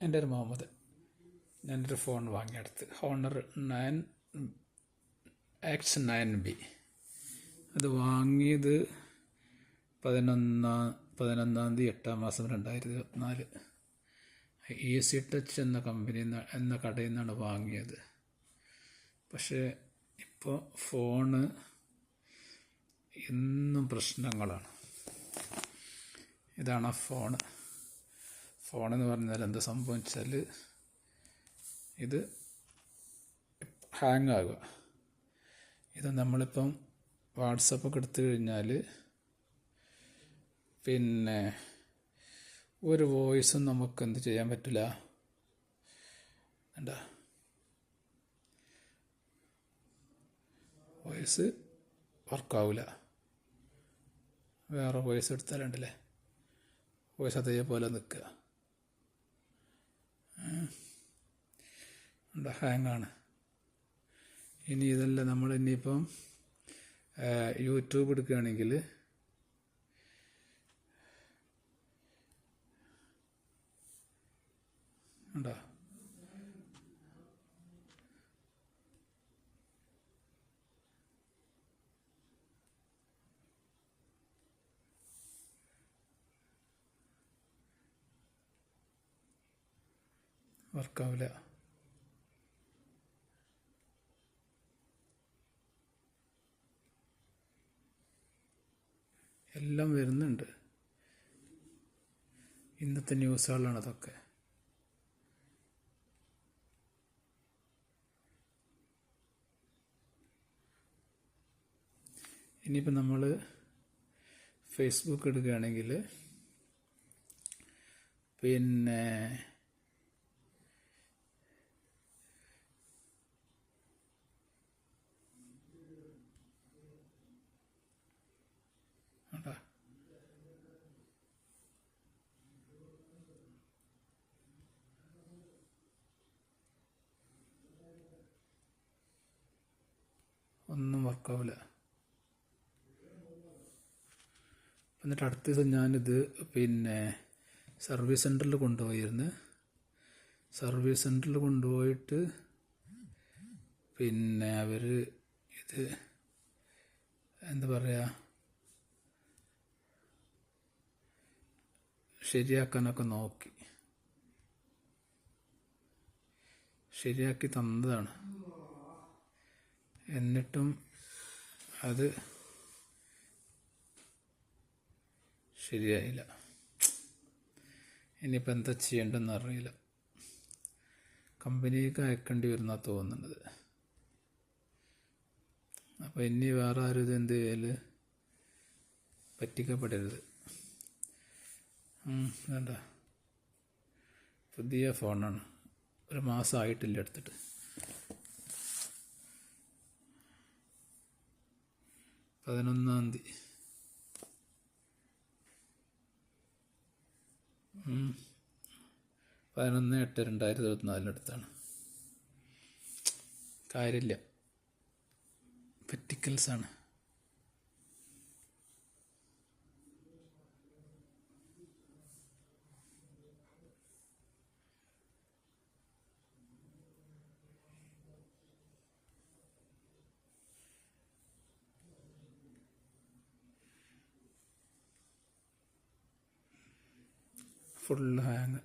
എൻ്റെ ഒരു മുഹമ്മദ്. ഞാനൊരു ഫോൺ വാങ്ങിയെടുത്ത് ഹോണർ 9X9B. അത് വാങ്ങിയത് 11/8/2024 ഈസി ടച്ച് എന്ന കടയിൽ നിന്നാണ് വാങ്ങിയത്. പക്ഷേ ഇപ്പോൾ ഫോണ് എന്നും പ്രശ്നങ്ങളാണ്. ഇതാണ് ആ ഫോണെന്ന് പറഞ്ഞാൽ എന്താ സംഭവം വെച്ചാൽ ഇത് ഹാങ് ആകുക. ഇത് നമ്മളിപ്പം വാട്സപ്പൊക്കെ എടുത്തു കഴിഞ്ഞാൽ പിന്നെ ഒരു വോയിസും നമുക്ക് എന്ത് ചെയ്യാൻ പറ്റില്ല. എന്താ വോയിസ് വർക്കാവില്ല. വേറെ വോയിസ് എടുത്താലുണ്ടല്ലേ വോയിസ് അതേപോലെ നിൽക്കുക. ഹാങ്ങാണ്. ഇനി ഇതല്ല നമ്മൾ ഇനിയിപ്പം യൂട്യൂബ് എടുക്കുകയാണെങ്കിൽ ഉണ്ടോ വർക്കാവില്ല. എല്ലാം വരുന്നുണ്ട്. ഇന്നത്തെ ന്യൂസുകളാണ് അതൊക്കെ. ഇനിയിപ്പോൾ നമ്മൾ ഫേസ്ബുക്ക് എടുക്കുകയാണെങ്കിൽ പിന്നെ ഒന്നും വർക്കാവില്ല. എന്നിട്ട് അടുത്ത ദിവസം ഞാനിത് പിന്നെ സർവീസ് സെൻറ്ററിൽ കൊണ്ടുപോയിരുന്നു. സർവീസ് സെൻറ്ററിൽ കൊണ്ടുപോയിട്ട് പിന്നെ അവർ ഇത് എന്താ പറയുക ശരിയാക്കാനൊക്കെ നോക്കി. ശരിയാക്കി തന്നതാണ്. എന്നിട്ടും അത് ശരിയായില്ല. ഇനിയിപ്പോൾ എന്താ ചെയ്യേണ്ടതെന്ന് അറിയില്ല. കമ്പനിക്ക് അയക്കേണ്ടി വരുന്ന തോന്നുന്നത്. അപ്പോൾ ഇനി വേറെ ആരും ഇത് എന്ത് ചെയ്യൽ പറ്റിക്കപ്പെടരുത്. വേണ്ട, പുതിയ ഫോണാണ്. ഒരു മാസം ആയിട്ടില്ല എടുത്തിട്ട്. പതിനൊന്നാം തീയതി 11/8/2024 അടുത്താണ്. കാര്യമില്ല, പറ്റിക്കൽസാണ്. Full hang.